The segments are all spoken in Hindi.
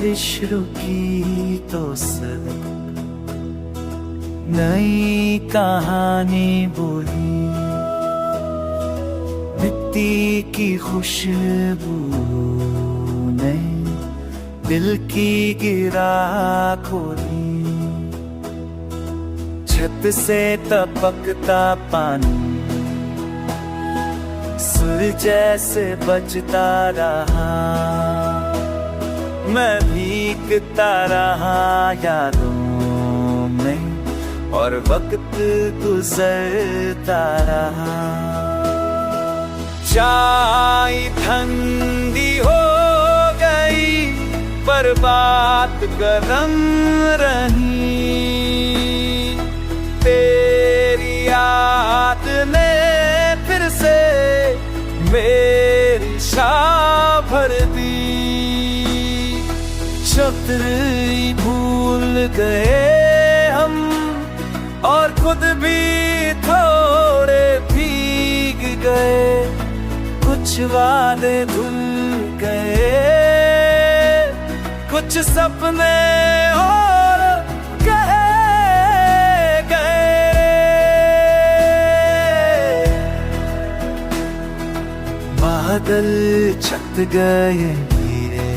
बारिश रुकी तो सर नई कहानी बोली, मिट्टी की खुशबू ने दिल की गिरा खोली। छत से टपकता पानी सुर जैसे बजता रहा, मैं भीगता रहा यादों में और वक्त गुजरता रहा। चाय ठंडी हो गई पर बात गरम रही, तेरी याद ने फिर से मेरी शाह भर दी। छतरी भूल गए हम और खुद भी थोड़े भीग गए, कुछ वादे धुल गए, कुछ सपने और कहे गए। बादल छट गए गिरे,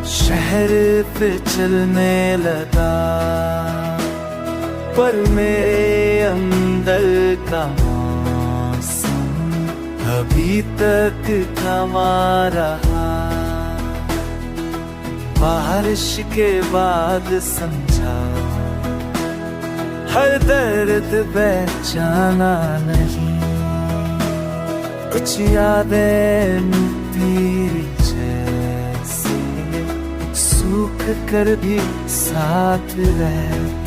शहर पे चलने लगा, पर मेरे अंदर का मौसम अभी तक थमा रहा। बारिश के बाद समझा हर दर्द बेचाना नहीं, कुछ यादें तेरी जैसी सूख कर भी साथ रहती।